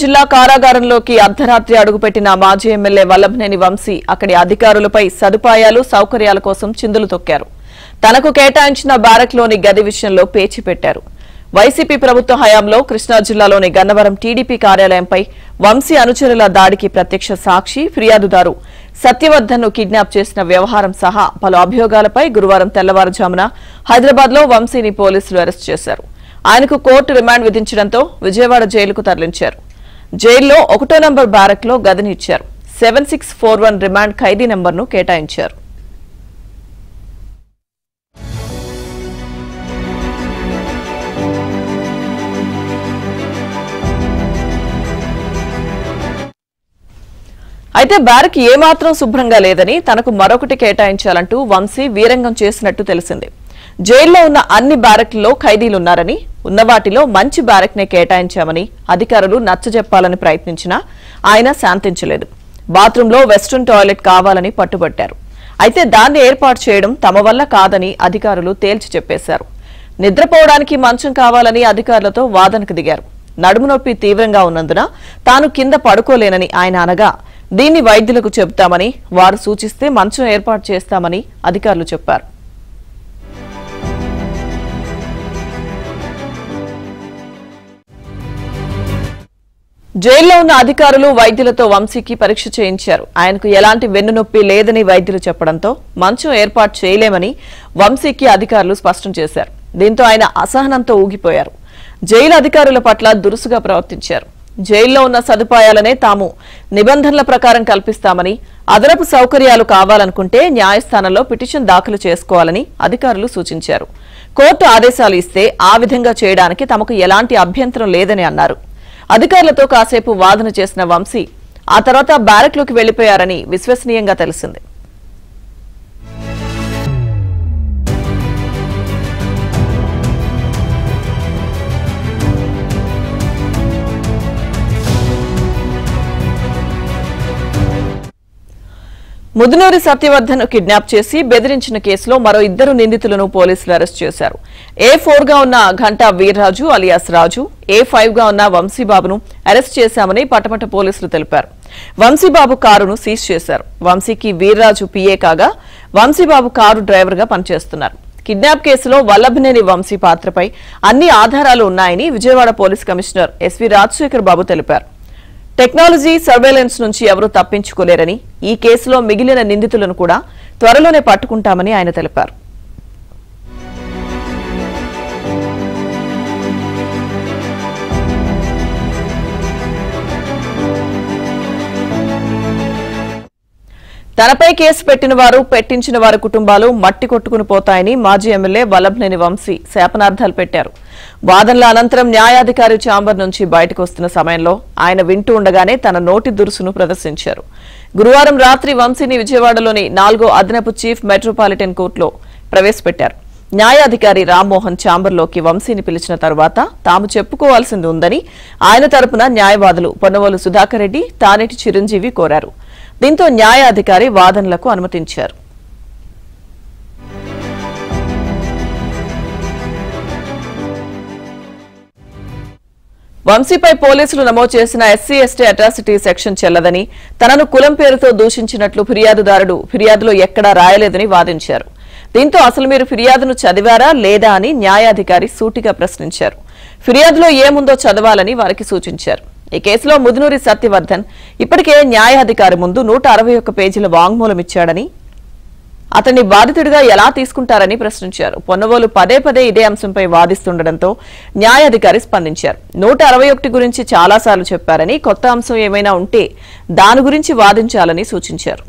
జిల్లా కారాగారంలోకి అర్ధరాత్రి అడుగుపెట్టిన మాజీ ఎమ్మెల్యే వల్లభనేని వంశీ అక్కడి అధికారులపై సదుపాయాలు సౌకర్యాల కోసం చిందులు తొక్కారు. తనకు కేటాయించిన బ్యారక్లోని గది విషయంలో పేచి పెట్టారు. వైసీపీ ప్రభుత్వ హయాంలో కృష్ణా జిల్లాలోని గన్నవరం టీడీపీ కార్యాలయంపై వంశీ అనుచరుల దాడికి ప్రత్యక్ష సాక్షి ఫిర్యాదుదారు సత్యవర్ధన్ ను కిడ్నాప్ చేసిన వ్యవహారం సహా పలు అభియోగాలపై గురువారం తెల్లవారుజామున హైదరాబాద్ లో వంశీని పోలీసులు అరెస్టు చేశారు. ఆయనకు కోర్టు రిమాండ్ విధించడంతో విజయవాడ జైలుకు తరలించారు. జైల్లో 1వ నంబర్ బ్యారక్ లో గదిని ఇచ్చారు. 7641 రిమాండ్ ఖైదీ నంబర్ను కేటాయించారు. అయితే బ్యారక్ ఏమాత్రం శుభ్రంగా లేదని తనకు మరొకటి కేటాయించాలంటూ వంశీ వీరంగం చేసినట్టు తెలిసింది. జైల్లో ఉన్న అన్ని బ్యారక్లలో ఖైదీలున్నారని, ఉన్న వాటిలో మంచి బ్యారక్నే కేటాయించామని అధికారులు నచ్చజెప్పాలని ప్రయత్నించినా ఆయన శాంతించలేదు. బాత్రూంలో వెస్ట్రన్ టాయిలెట్ కావాలని పట్టుబట్టారు. అయితే దాన్ని ఏర్పాటు చేయడం తమ వల్ల కాదని అధికారులు తేల్చి చెప్పేశారు. నిద్రపోవడానికి మంచం కావాలని అధికారులతో వాదనకు దిగారు. నడుము నొప్పి తీవ్రంగా ఉన్నందున తాను కింద పడుకోలేనని ఆయన అనగా దీన్ని వైద్యులకు చెబుతామని, వారు సూచిస్తే మంచం ఏర్పాటు చేస్తామని అధికారులు చెప్పారు. జైల్లో ఉన్న అధికారులు వైద్యులతో వంశీకి పరీక్ష చేయించారు. ఆయనకు ఎలాంటి వెన్నునొప్పి లేదని వైద్యులు చెప్పడంతో మంచం ఏర్పాటు చేయలేమని వంశీకి అధికారులు స్పష్టం చేశారు. దీంతో ఆయన అసహనంతో ఊగిపోయారు. జైలు అధికారుల పట్ల దురుసుగా ప్రవర్తించారు. జైల్లో ఉన్న సదుపాయాలనే తాము నిబంధనల ప్రకారం కల్పిస్తామని, అదనపు సౌకర్యాలు కావాలనుకుంటే న్యాయస్థానంలో పిటిషన్ దాఖలు చేసుకోవాలని అధికారులు సూచించారు. కోర్టు ఆదేశాలు ఇస్తే ఆ విధంగా చేయడానికి తమకు ఎలాంటి అభ్యంతరం లేదని అన్నారు. అధికారులతో కాసేపు వాదన చేసిన వంశీ ఆ తర్వాత బ్యారక్లోకి వెళ్లిపోయారని విశ్వసనీయంగా తెలిసింది. ముదునూరి సత్యవర్ధన్ కిడ్నాప్ చేసి బెదిరించిన కేసులో మరో 2 నిందితులను పోలీసులు అరెస్ట్ చేశారు. A4 గా ఉన్న ఘంటా వీర్రాజు అలియాస్ రాజు, A5 గా ఉన్న వంశీబాబును అరెస్ట్ చేశామని పటమట పోలీసులు తెలిపారు. వంశీబాబు కారును సీజ్ చేశారు. వంశీకి వీర్రాజు PA కాగా వంశీబాబు కారు డ్రైవర్ గా పనిచేస్తున్నారు. కిడ్నాప్ కేసులో వల్లభనేని వంశీ పాత్రపై అన్ని ఆధారాలు ఉన్నాయని Vijayawada police commissioner SV Rajasekhar Babu తెలిపారు. టెక్నాలజీ సర్వేలెన్స్ నుంచి ఎవరూ తప్పించుకోలేరని, ఈ కేసులో మిగిలిన నిందితులను కూడా త్వరలోనే పట్టుకుంటామని ఆయన తెలిపారు. తనపై కేసు పెట్టిన వారు, పెట్టించిన వారి కుటుంబాలు మట్టి కొట్టుకుని పోతాయని మాజీ ఎమ్మెల్యే వల్లభనేని వంశీ శాపనార్థాలు పెట్టారు. వాదనల అనంతరం న్యాయాధికారి ఛాంబర్ నుంచి బయటకు వస్తున్న సమయంలో ఆయన వింటూ ఉండగానే తన నోటి దురుసును ప్రదర్శించారు. గురువారం రాత్రి వంశీని విజయవాడలోని 4వ అదనపు చీఫ్ మెట్రోపాలిటన్ కోర్టులో ప్రవేశపెట్టారు. న్యాయాధికారి రామ్మోహన్ ఛాంబర్లోకి వంశీని పిలిచిన తరువాత తాము చెప్పుకోవాల్సింది ఉందని ఆయన తరపున న్యాయవాదులు పొన్నవోలు సుధాకర్ రెడ్డి, తానేటి చిరంజీవి కోరారు. దీంతో న్యాయాధికారి వాదనలకు అనుమతించారు. వంశీపై పోలీసులు నమోదు చేసిన SC/ST అట్రాసిటీ సెక్షన్ చెల్లదని, తనను కులం పేరుతో దూషించినట్లు ఫిర్యాదుదారుడు ఫిర్యాదులో ఎక్కడా రాయలేదని వాదించారు. దీంతో అసలు మీరు ఫిర్యాదును చదివారా లేదా అని న్యాయాధికారి సూటిగా ప్రశ్నించారు. ఫిర్యాదులో ఏముందో చదవాలని వారికి సూచించారు. ఈ కేసులో ముదునూరి సత్యవర్ధన్ ఇప్పటికే న్యాయాధికారి ముందు 161 పేజీల వాంగ్మూలం ఇచ్చాడని, అతన్ని బాధితుడిగా ఎలా తీసుకుంటారని ప్రశ్నించారు. పొన్నవోలు పదే పదే ఇదే అంశంపై వాదిస్తుండటంతో న్యాయాధికారి స్పందించారు. 161 గురించి చాలాసార్లు చెప్పారని, కొత్త అంశం ఏమైనా ఉంటే దాని గురించి వాదించాలని సూచించారు.